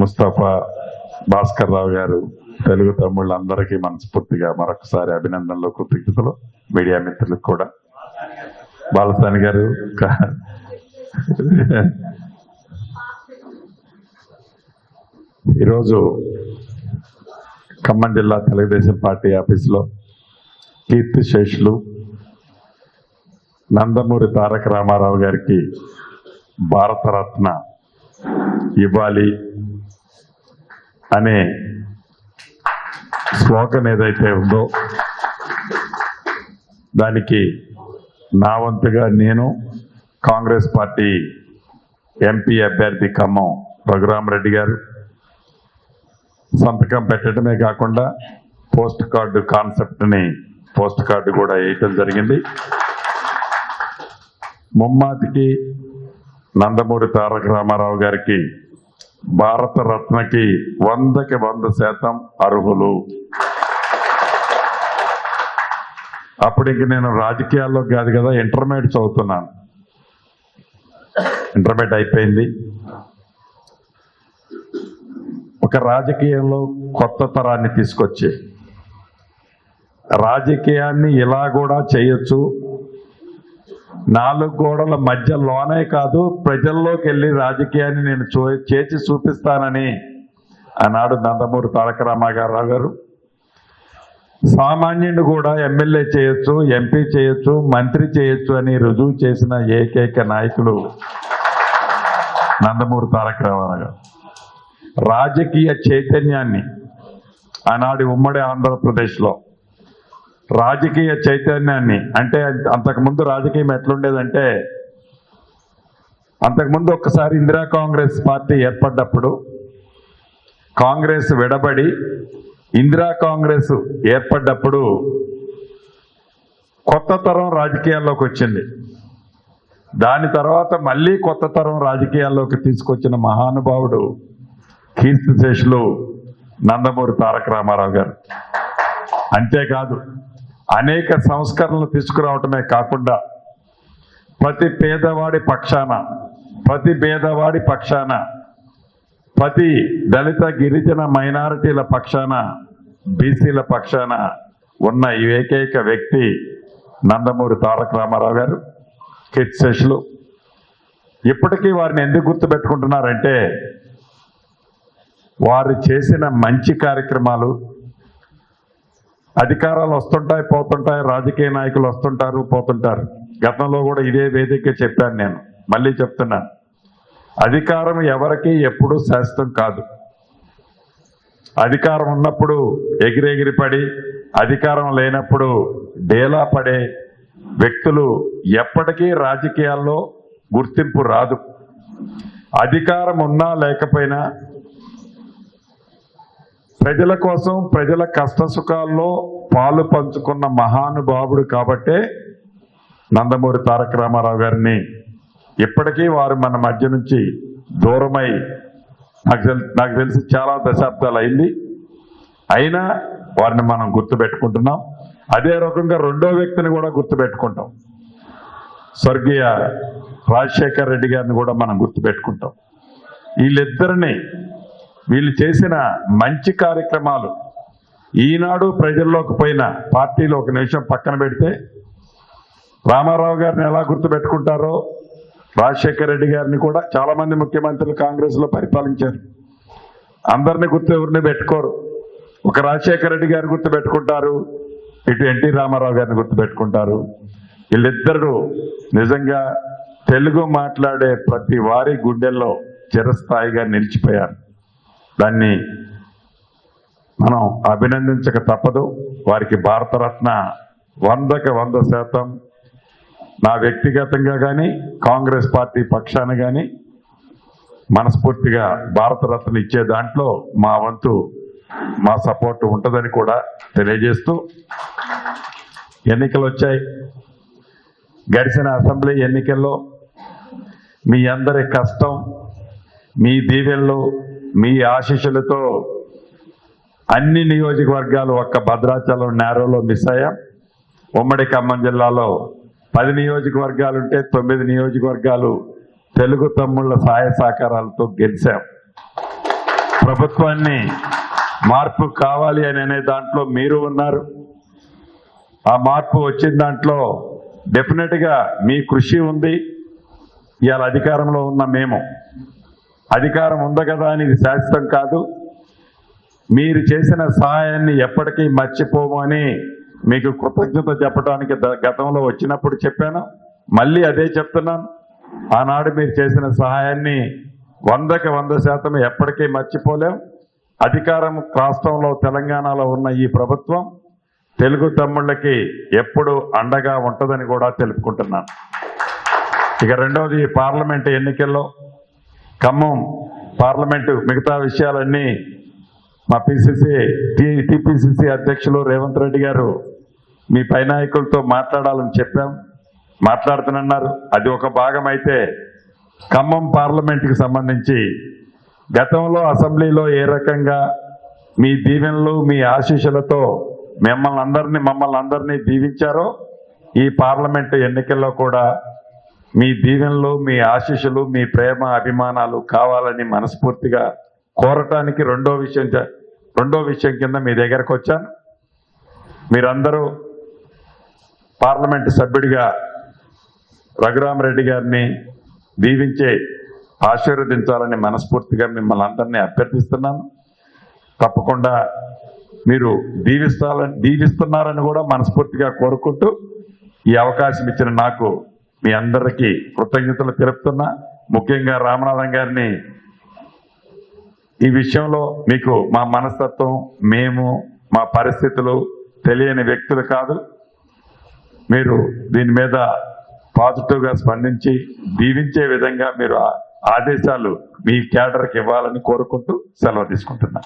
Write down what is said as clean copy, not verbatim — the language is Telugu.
ముస్తఫా, భాస్కర్ రావు గారు, తెలుగు తమ్ముళ్ళందరికీ మనస్ఫూర్తిగా మరొకసారి అభినందనలు, కృతజ్ఞతలు. మీడియా మిత్రులకు కూడా. బాలసాని గారు, ఈరోజు ఖమ్మం జిల్లా తెలుగుదేశం పార్టీ ఆఫీసులో కీర్తిశేషులు నందమూరి తారక రామారావు గారికి భారతరత్న ఇవ్వాలి అనే స్లోగన్ ఏదైతే ఉందో దానికి నా వంతుగా నేను కాంగ్రెస్ పార్టీ ఎంపీ అభ్యర్థి ఖమ్మం రఘురామరెడ్డి గారు సంతకం పెట్టడమే కాకుండా పోస్ట్ కార్డు కాన్సెప్ట్ని పోస్ట్ కార్డు కూడా వేయటం జరిగింది. ముమ్మాటికి నందమూరి తారక రామారావు గారికి భారతరత్నకి 100కి 100% అర్హులు. అప్పుడు ఇంక నేను రాజకీయాల్లో కాదు కదా, ఇంటర్మీడియట్ చదువుతున్నాను. ఇంటర్మీడియట్ అయిపోయింది. ఒక రాజకీయంలో కొత్త తరాన్ని తీసుకొచ్చి రాజకీయాన్ని ఇలా కూడా చేయొచ్చు, 4 గోడల మధ్యలోనే కాదు ప్రజల్లోకి వెళ్ళి రాజకీయాన్ని నేను చేసి చూపిస్తానని ఆనాడు నందమూరి తారక రామారావు గారు సామాన్యుడు కూడా ఎమ్మెల్యే చేయొచ్చు, ఎంపీ చేయొచ్చు, మంత్రి చేయొచ్చు అని రుజువు చేసిన ఏకైక నాయకుడు నందమూరి తారక రామారావు గారు. రాజకీయ చైతన్యాన్ని ఆనాడు ఉమ్మడి ఆంధ్రప్రదేశ్లో రాజకీయ చైతన్యాన్ని, అంటే అంతకుముందు రాజకీయం ఎట్లుండేదంటే, అంతకుముందు ఒక్కసారి ఇందిరా కాంగ్రెస్ పార్టీ ఏర్పడ్డప్పుడు కాంగ్రెస్ విడబడి ఇందిరా కాంగ్రెస్ ఏర్పడ్డప్పుడు కొత్త తరం రాజకీయాల్లోకి వచ్చింది. దాని తర్వాత మళ్ళీ కొత్త తరం రాజకీయాల్లోకి తీసుకొచ్చిన మహానుభావుడు కీర్తిశేషులు నందమూరి తారక రామారావు గారు. అంతేకాదు అనేక సంస్కరణలు తీసుకురావటమే కాకుండా ప్రతి పేదవాడి పక్షాన, ప్రతి పేదవాడి పక్షాన, ప్రతి దళిత గిరిజన మైనారిటీల పక్షాన, బీసీల పక్షాన ఉన్న ఏకైక వ్యక్తి నందమూరి తారక రామారావు గారు, కీర్తిశేషులు. ఇప్పటికీ వారిని ఎందుకు గుర్తుపెట్టుకుంటున్నారంటే వారు చేసిన మంచి కార్యక్రమాలు. అధికారాలు వస్తుంటాయి పోతుంటాయి, రాజకీయ నాయకులు వస్తుంటారు పోతుంటారు. గతంలో కూడా ఇదే వేదిక చెప్పాను, నేను మళ్ళీ చెప్తున్నాను. అధికారం ఎవరికి ఎప్పుడూ శాశ్వతం కాదు. అధికారం ఉన్నప్పుడు ఎగిరెగిరి పడి, అధికారం లేనప్పుడు డేలా పడే వ్యక్తులు ఎప్పటికీ రాజకీయాల్లో గుర్తింపు రాదు. అధికారం ఉన్నా లేకపోయినా ప్రజల కోసం, ప్రజల కష్ట సుఖాల్లో పాలు పంచుకున్న మహానుభావుడు కాబట్టే నందమూరి తారక రామారావు గారిని ఇప్పటికీ వారు మన మధ్య నుంచి దూరమై నాకు తెలిసి చాలా దశాబ్దాలు అయింది. అయినా వారిని మనం గుర్తుపెట్టుకుంటున్నాం. అదే రకంగా రెండో వ్యక్తిని కూడా గుర్తుపెట్టుకుంటాం. స్వర్గీయ రాజశేఖర్ రెడ్డి గారిని కూడా మనం గుర్తుపెట్టుకుంటాం. వీళ్ళిద్దరిని, వీళ్ళు చేసిన మంచి కార్యక్రమాలు ఈనాడు ప్రజల్లోకి పోయిన పార్టీలో ఒక నిమిషం పక్కన పెడితే, రామారావు గారిని ఎలా గుర్తుపెట్టుకుంటారో రాజశేఖర్ రెడ్డి గారిని కూడా చాలామంది ముఖ్యమంత్రులు కాంగ్రెస్లో పరిపాలించారు. అందరినీ ఎవరిని పెట్టుకోరు. ఒక రాజశేఖర్ రెడ్డి గారిని గుర్తుపెట్టుకుంటారు, ఇటు ఎన్టీ రామారావు గారిని గుర్తుపెట్టుకుంటారు. వీళ్ళిద్దరూ నిజంగా తెలుగు మాట్లాడే ప్రతి వారి గుండెల్లో చిరస్థాయిగా నిలిచిపోయారు. దాన్ని మనం అభినందించక తప్పదు. వారికి భారతరత్న 100కి 100% నా వ్యక్తిగతంగా కానీ కాంగ్రెస్ పార్టీ పక్షాన కానీ మనస్ఫూర్తిగా భారతరత్న ఇచ్చే దాంట్లో మా వంతు, మా సపోర్ట్ ఉంటుందని కూడా తెలియజేస్తూ, ఎన్నికలు వచ్చాయి. గడిచిన అసెంబ్లీ ఎన్నికల్లో మీ అందరి కష్టం, మీ దీవెనలు, మీ ఆశీస్సులతో అన్ని నియోజకవర్గాలు ఒక్క భద్రాచలం నేరోలో మిస్ అయ్యాం. ఉమ్మడి ఖమ్మం జిల్లాలో 10 నియోజకవర్గాలుంటే 9 నియోజకవర్గాలు తెలుగు తమ్ముళ్ళ సహాయ సహకారాలతో గెలిచాం. ప్రభుత్వాన్ని మార్పు కావాలి అని అనే దాంట్లో మీరు ఉన్నారు. ఆ మార్పు వచ్చిన దాంట్లో డెఫినెట్గా మీ కృషి ఉంది. ఇవాళ అధికారంలో ఉన్న మేము అధికారం ఉంది కదా అని ఇది శాశ్వతం కాదు. మీరు చేసిన సహాయాన్ని ఎప్పటికీ మర్చిపోము అని మీకు కృతజ్ఞత చెప్పడానికి గతంలో వచ్చినప్పుడు చెప్పాను, మళ్ళీ అదే చెప్తున్నాను. ఆనాడు మీరు చేసిన సహాయాన్ని 100కి 100% ఎప్పటికీ మర్చిపోలేం. అధికారం రాష్ట్రంలో తెలంగాణలో ఉన్న ఈ ప్రభుత్వం తెలుగు తమ్ముళ్ళకి ఎప్పుడు అండగా ఉంటుందని కూడా తెలుపుకుంటున్నాను. ఇక రెండవది, పార్లమెంటు ఎన్నికల్లో ఖమ్మం పార్లమెంటు మిగతా విషయాలన్నీ మా టీపీసీసీ అధ్యక్షులు రేవంత్ రెడ్డి గారు మీ పై నాయకులతో మాట్లాడాలని చెప్పాం, మాట్లాడుతున్నారు. అది ఒక భాగం అయితే ఖమ్మం పార్లమెంటుకి సంబంధించి గతంలో అసెంబ్లీలో ఏ రకంగా మీ దీవెనలు మీ ఆశీస్సులతో మమ్మల్ని అందరినీ దీవించారో ఈ పార్లమెంటు ఎన్నికల్లో కూడా మీ దీవెనలు మీ ఆశీస్సులు మీ ప్రేమ అభిమానాలు కావాలని మనస్ఫూర్తిగా కోరటానికి రెండో విషయం కింద మీ దగ్గరకు వచ్చాను. మీరందరూ పార్లమెంటు సభ్యుడిగా రఘురామరెడ్డి గారిని దీవించే ఆశీర్వదించాలని మనస్ఫూర్తిగా మిమ్మల్ని అందరినీ అభ్యర్థిస్తున్నాను. తప్పకుండా మీరు దీవిస్తున్నారని కూడా మనస్ఫూర్తిగా కోరుకుంటూ ఈ అవకాశం ఇచ్చిన నాకు మీ అందరికీ కృతజ్ఞతలు తెలుపుతున్నా. ముఖ్యంగా రామనాథన్ గారిని ఈ విషయంలో మీకు మా మనస్తత్వం మేము మా పరిస్థితులు తెలియని వ్యక్తులు కాదు. మీరు దీని మీద పాజిటివ్గా స్పందించి దీవించే విధంగా మీరు ఆదేశాలు మీ క్యాడర్కి ఇవ్వాలని కోరుకుంటూ సెలవు తీసుకుంటున్నా.